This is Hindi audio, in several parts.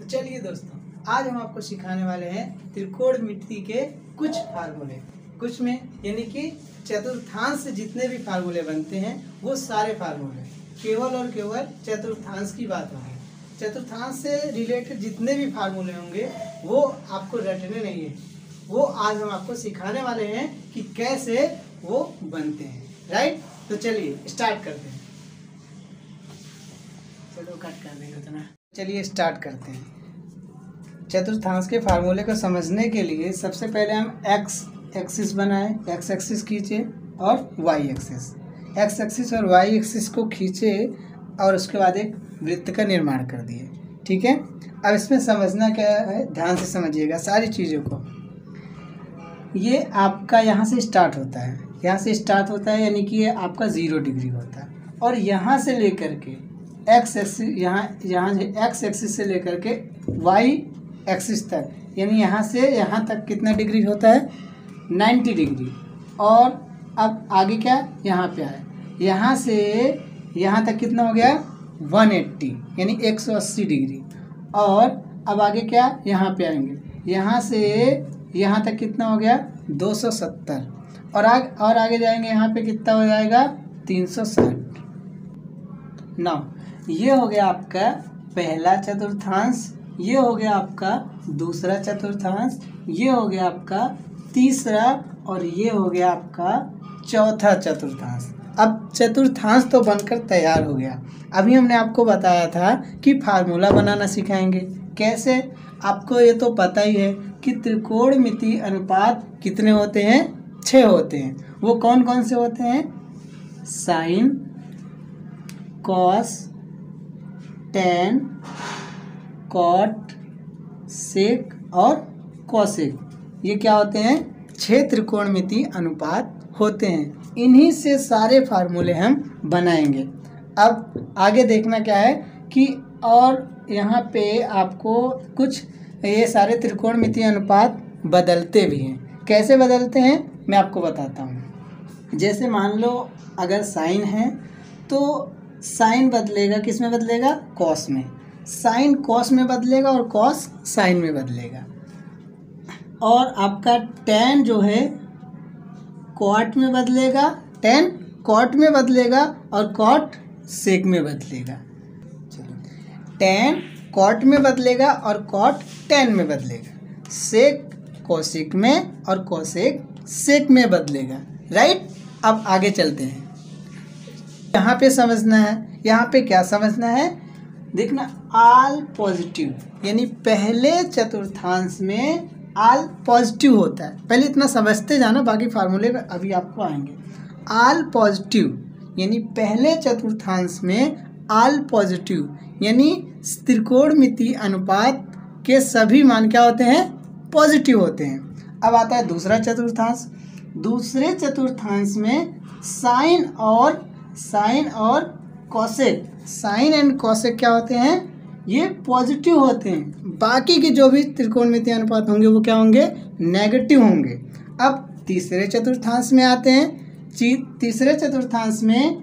चलिए दोस्तों, आज हम आपको सिखाने वाले हैं त्रिकोणमिति के कुछ फार्मूले। कुछ में यानी कि चतुर्थांश से जितने भी फार्मूले बनते हैं वो सारे फार्मूले, केवल और केवल चतुर्थांश की बात होगी। चतुर्थांश से रिलेटेड जितने भी फार्मूले होंगे वो आपको रटने नहीं है, वो आज हम आपको सिखाने वाले हैं कि कैसे वो बनते हैं। राइट, तो चलिए स्टार्ट करते हैं। चलो कट कर देंगे उतना। चलिए स्टार्ट करते हैं। चतुर्थांश के फार्मूले को समझने के लिए सबसे पहले हम एक्स एक्सिस बनाएं, एक्स एक्सिस खींचे और वाई एक्सिस, एक्स एक्सिस और वाई एक्सिस को खींचे और उसके बाद एक वृत्त का निर्माण कर दिए। ठीक है, अब इसमें समझना क्या है, ध्यान से समझिएगा सारी चीज़ों को। ये आपका यहाँ से स्टार्ट होता है, यहाँ से स्टार्ट होता है यानी कि ये आपका 0 डिग्री होता है, और यहाँ से लेकर के एक्स एक्सिस, यहाँ एक्स एक्सिस से लेकर के वाई एक्सिस तक, यानी यहाँ से यहाँ तक कितना डिग्री होता है, 90 डिग्री। और अब आगे क्या, यहाँ पे आए, यहाँ से यहाँ तक कितना हो गया, 180 यानी 180 डिग्री। और अब आगे क्या, यहाँ पे आएंगे, यहाँ से यहाँ तक कितना हो गया, 270। और आगे जाएंगे, यहाँ पे कितना हो जाएगा, 360। नौ, ये हो गया आपका पहला चतुर्थांश, ये हो गया आपका दूसरा चतुर्थांश, ये हो गया आपका तीसरा, और ये हो गया आपका चौथा चतुर्थांश। अब चतुर्थांश तो बनकर तैयार हो गया। अभी हमने आपको बताया था कि फार्मूला बनाना सिखाएंगे। कैसे, आपको ये तो पता ही है कि त्रिकोणमिति अनुपात कितने होते हैं, 6 होते हैं। वो कौन कौन से होते हैं, साइन, कॉस, टैन, कॉट, सेक और कॉसेक। ये क्या होते हैं, 6 त्रिकोणमिति अनुपात होते हैं। इन्हीं से सारे फार्मूले हम बनाएंगे। अब आगे देखना क्या है कि, और यहाँ पे आपको कुछ ये सारे त्रिकोणमिति अनुपात बदलते भी हैं। कैसे बदलते हैं मैं आपको बताता हूँ। जैसे मान लो अगर साइन है तो साइन बदलेगा, किस में बदलेगा, कॉस में। साइन कॉस में बदलेगा और कॉस साइन में बदलेगा। और आपका टैन जो है कॉट में बदलेगा, टैन कॉट में बदलेगा, और कॉट सेक में बदलेगा। चलो, टैन कॉट में बदलेगा और कॉट टैन में बदलेगा। सेक कोसेक में और कोसेक सेक में बदलेगा। राइट, अब आगे चलते हैं। यहाँ पे समझना है, यहाँ पे क्या समझना है, देखना, आल पॉजिटिव यानी पहले चतुर्थांश में आल पॉजिटिव होता है। पहले इतना समझते जाना, बाकी फार्मूले अभी आपको आएंगे। आल पॉजिटिव यानी पहले चतुर्थांश में आल पॉजिटिव यानी त्रिकोणमिति अनुपात के सभी मान क्या होते हैं, पॉजिटिव होते हैं। अब आता है दूसरा चतुर्थांश। दूसरे चतुर्थांश में साइन और कॉसेक, साइन एंड कॉसेक क्या होते हैं, ये पॉजिटिव होते हैं। बाकी के जो भी त्रिकोणमिति अनुपात होंगे वो क्या होंगे, नेगेटिव होंगे। अब तीसरे चतुर्थांश में आते हैं। तीसरे चतुर्थांश में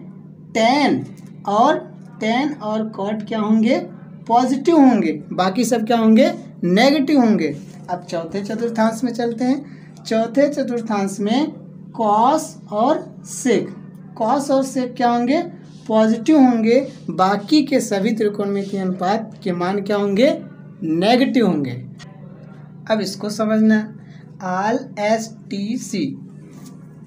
टैन और कॉट क्या होंगे, पॉजिटिव होंगे, बाकी सब क्या होंगे, नेगेटिव होंगे। अब चौथे चतुर्थांश में चलते हैं। चौथे चतुर्थांश में कॉस और सेक क्या होंगे, पॉजिटिव होंगे, बाकी के सभी त्रिकोणमिति अनुपात के मान क्या होंगे, नेगेटिव होंगे। अब इसको समझना, आल STC,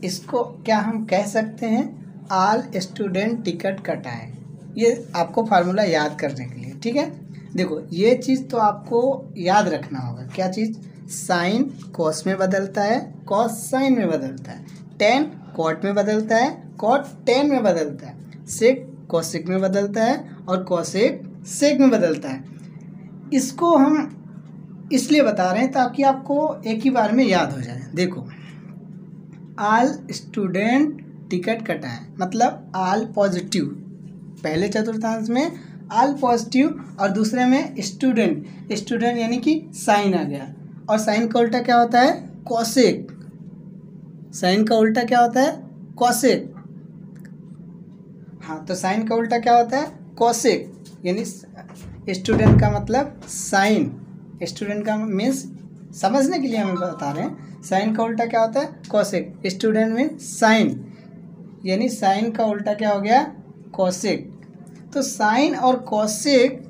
इसको क्या हम कह सकते हैं, आल स्टूडेंट टिकट कटाएं। ये आपको फार्मूला याद करने के लिए। ठीक है, देखो ये चीज़ तो आपको याद रखना होगा। क्या चीज़, साइन कॉस में बदलता है, कॉस साइन में बदलता है, टैन कॉट में बदलता है, कॉट टैन में बदलता है, सेक कोसेक में बदलता है, और कोसेक सेक में बदलता है। इसको हम इसलिए बता रहे हैं ताकि आपको एक ही बार में याद हो जाए। देखो, आल स्टूडेंट टिकट कटाएं मतलब आल पॉजिटिव, पहले चतुर्थांश में आल पॉजिटिव, और दूसरे में स्टूडेंट यानी कि साइन आ गया, और साइन का उल्टा क्या होता है, कोसेक। साइन का उल्टा क्या होता है, कोसेक। हाँ, तो साइन का उल्टा क्या होता है, कोसेक, यानी स्टूडेंट का मतलब साइन, स्टूडेंट का मीन्स समझने के लिए हमें बता रहे हैं, साइन का उल्टा क्या होता है कोसेक, स्टूडेंट मीन्स साइन, यानी साइन का उल्टा क्या हो गया कोसेक। तो साइन और कोसेक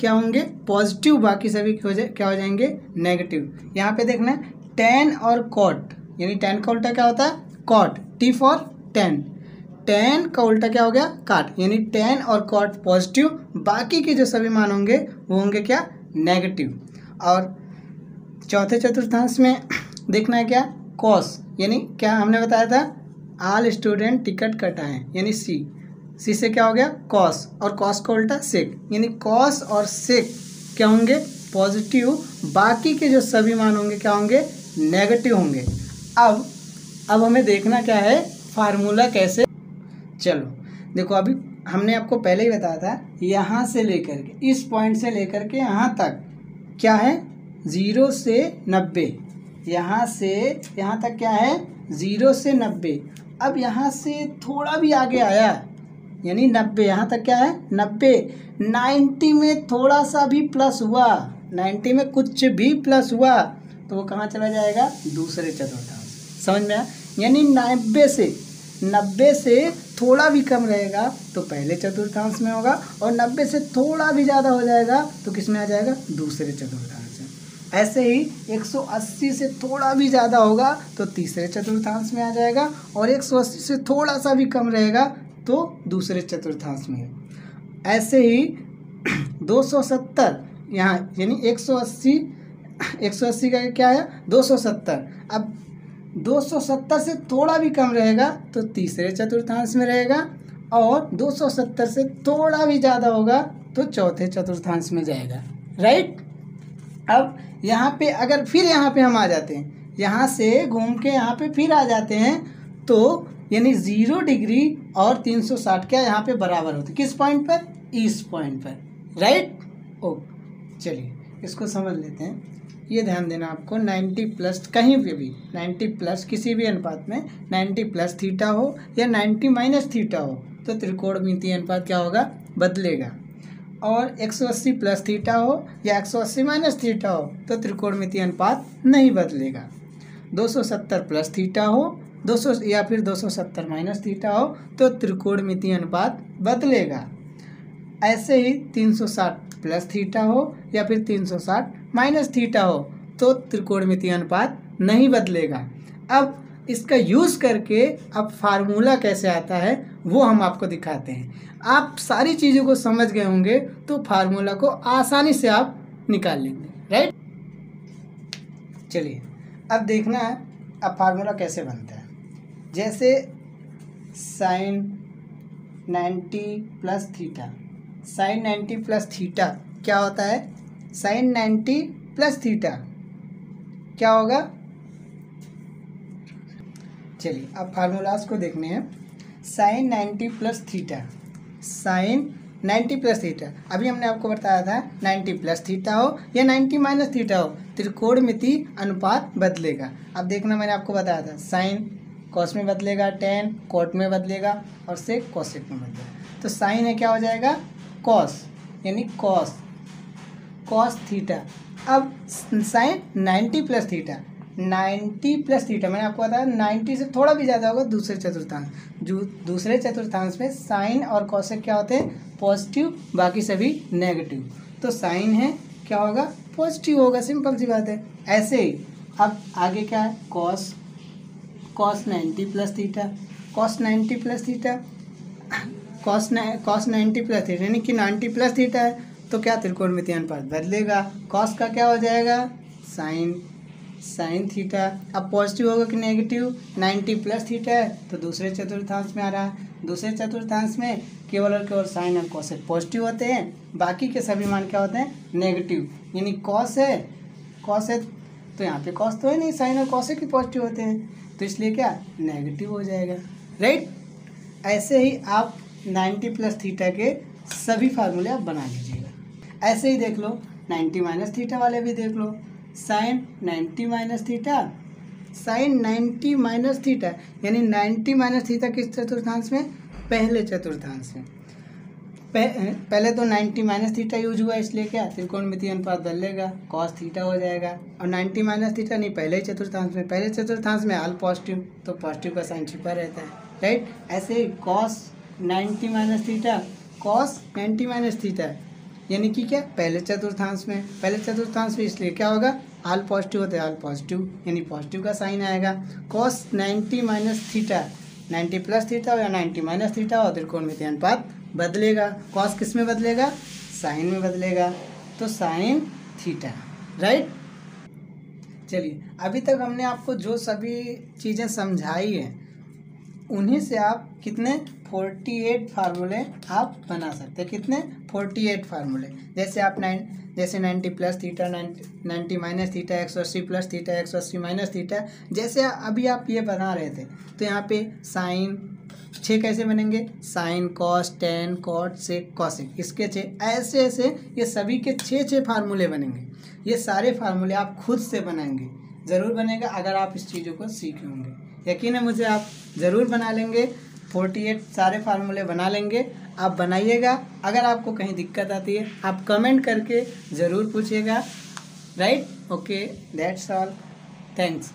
क्या होंगे पॉजिटिव, बाकी सभी क्या हो जाएंगे नेगेटिव। यहाँ पे देखना है टेन और कॉट, यानी टेन का उल्टा क्या होता है cot, T for tan, tan का उल्टा क्या हो गया काट, यानी टेन और कॉट पॉजिटिव, बाकी के जो सभी मान होंगे वो होंगे क्या नेगेटिव। और चौथे चतुर्थांश में देखना है क्या कॉस, यानी क्या हमने बताया था ऑल स्टूडेंट टिकट कटाएं, यानी सी से क्या हो गया कॉस, और कॉस का उल्टा सेक, यानी कॉस और सेक क्या होंगे पॉजिटिव, बाकी के जो सभी मान होंगे क्या होंगे नेगेटिव होंगे। अब हमें देखना क्या है फार्मूला कैसे, चलो देखो अभी हमने आपको पहले ही बताया था यहाँ से लेकर के इस पॉइंट से लेकर के यहाँ तक क्या है 0 से 90, यहाँ से यहाँ तक क्या है 0 से 90। अब यहाँ से थोड़ा भी आगे आया यानी 90, यहाँ तक क्या है 90, 90 में थोड़ा सा भी प्लस हुआ, 90 में कुछ भी प्लस हुआ तो वो कहाँ चला जाएगा दूसरे चतुर्थांश, समझ में आया। यानी 90 से थोड़ा भी कम रहेगा तो पहले चतुर्थांश में होगा, और 90 से थोड़ा भी ज़्यादा हो जाएगा तो किस में आ जाएगा दूसरे चतुर्थांश में। ऐसे ही 180 से थोड़ा भी ज़्यादा होगा तो तीसरे चतुर्थांश में आ जाएगा, और 180 से थोड़ा सा भी कम रहेगा तो दूसरे चतुर्थांश में। ऐसे ही 270 यहाँ यानी 180 का क्या है 270, अब 270 से थोड़ा भी कम रहेगा तो तीसरे चतुर्थांश में रहेगा, और 270 से थोड़ा भी ज़्यादा होगा तो चौथे चतुर्थांश में जाएगा, राइट। अब यहाँ पे अगर फिर यहाँ पे हम आ जाते हैं, यहाँ से घूम के यहाँ पे फिर आ जाते हैं तो यानी 0 डिग्री और 360 क्या यहाँ पे बराबर होते, किस पॉइंट पर इस पॉइंट पर, राइट। ओ चलिए इसको समझ लेते हैं, ये ध्यान देना आपको 90 प्लस कहीं पे भी 90 प्लस किसी भी अनुपात में 90 प्लस थीटा हो या 90 माइनस थीटा हो तो त्रिकोणमितीय अनुपात क्या होगा बदलेगा, और 180 प्लस थीटा हो या 180 माइनस थीटा हो तो त्रिकोणमितीय अनुपात नहीं बदलेगा। 270 प्लस थीटा हो 200 या फिर 270 माइनस थीटा हो तो त्रिकोणमितीय अनुपात बदलेगा। ऐसे ही 360 प्लस थीटा हो या फिर 360 माइनस थीटा हो तो त्रिकोणमितीय अनुपात नहीं बदलेगा। अब इसका यूज़ करके अब फार्मूला कैसे आता है वो हम आपको दिखाते हैं। आप सारी चीज़ों को समझ गए होंगे तो फार्मूला को आसानी से आप निकाल लेंगे, राइट। चलिए अब देखना है अब फार्मूला कैसे बनता है। जैसे sine 90 plus theta, sine 90 plus theta क्या होता है, साइन 90 प्लस थीटा क्या होगा, चलिए अब फार्मूलाज को देखने हैं। Sine 90 plus theta, sine 90 plus theta, अभी हमने आपको बताया था 90 प्लस थीटा हो या 90 माइनस थीटा हो त्रिकोणमितीय अनुपात बदलेगा। अब देखना मैंने आपको बताया था साइन कॉस में बदलेगा, टेन कॉट में बदलेगा, और सेक कोसेक में बदलेगा। तो साइन है क्या हो जाएगा कॉस, यानी कॉस थीटा। अब sine 90 plus theta, 90 plus theta मैंने आपको बताया 90 से थोड़ा भी ज़्यादा होगा दूसरे चतुर्थांश, जो दूसरे चतुर्थांश में साइन और कॉसेक क्या होते हैं पॉजिटिव, बाकी सभी नेगेटिव। तो साइन है क्या होगा पॉजिटिव होगा, सिंपल सी बात है। ऐसे ही अब आगे क्या है cos 90 plus theta, cos 90 plus theta, cos 90 plus theta यानी कि 90 प्लस थीटा है तो क्या त्रिकोणमितीय अनुपात बदलेगा, कॉस का क्या हो जाएगा साइन थीटा। अब पॉजिटिव होगा कि नेगेटिव, 90 प्लस थीटा है तो दूसरे चतुर्थांश में आ रहा है, दूसरे चतुर्थांश में केवल और केवल साइन और कॉसेक पॉजिटिव होते हैं, बाकी के सभी मान क्या होते हैं नेगेटिव। यानी कॉस है तो यहाँ पे कॉस तो है नहीं, साइन और कॉसेक ही पॉजिटिव होते हैं तो इसलिए क्या नेगेटिव हो जाएगा, राइट। ऐसे ही आप 90 प्लस थीटा के सभी फार्मूले आप बना लीजिएगा। ऐसे ही देख लो 90 माइनस थीटा वाले भी देख लो, sine 90 minus theta, sine 90 minus theta यानी 90 माइनस थीटा किस चतुर्थांश में पहले चतुर्थांश में, पहले तो 90 माइनस थीटा यूज हुआ, इसलिए क्या त्रिकोणमितीय अनुपात बदलेगा, कॉस थीटा हो जाएगा। और 90 माइनस थीटा नहीं, पहले चतुर्थांश में, पहले चतुर्थांस में ऑल पॉजिटिव, तो पॉजिटिव का साइन छिपा रहता है, राइट। ऐसे ही cos 90 minus theta, cos 90 minus theta, यानी कि क्या पहले चतुर्थांश में, पहले चतुर्थांश में, इसलिए क्या होगा ऑल पॉजिटिव होता है, ऑल पॉजिटिव यानी पॉजिटिव का साइन आएगा। Cos 90 minus theta, 90 plus theta हो या 90 माइनस थीटा हो, त्रिकोणमितीय अनुपात बदलेगा। कॉस किस में बदलेगा, साइन में बदलेगा, तो साइन थीटा, राइट। चलिए, अभी तक हमने आपको जो सभी चीज़ें समझाई हैं उन्हीं से आप कितने 48 फार्मूले आप बना सकते हैं। कितने 48 फार्मूले, जैसे आप 90 plus theta, 90 minus theta, 180 plus theta, 180 minus theta, जैसे अभी आप ये बना रहे थे। तो यहाँ पे साइन 6 कैसे बनेंगे, साइन, कॉस, टेन, कॉट, सेक, कॉसेक, इसके 6, ऐसे ऐसे ये सभी के 6 फार्मूले बनेंगे। ये सारे फार्मूले आप खुद से बनाएंगे, ज़रूर बनेगा अगर आप इस चीज़ों को सीखे होंगे। यकीन है मुझे, आप ज़रूर बना लेंगे, 48 सारे फार्मूले बना लेंगे। आप बनाइएगा, अगर आपको कहीं दिक्कत आती है आप कमेंट करके ज़रूर पूछिएगा, right. Okay, that's all, thanks.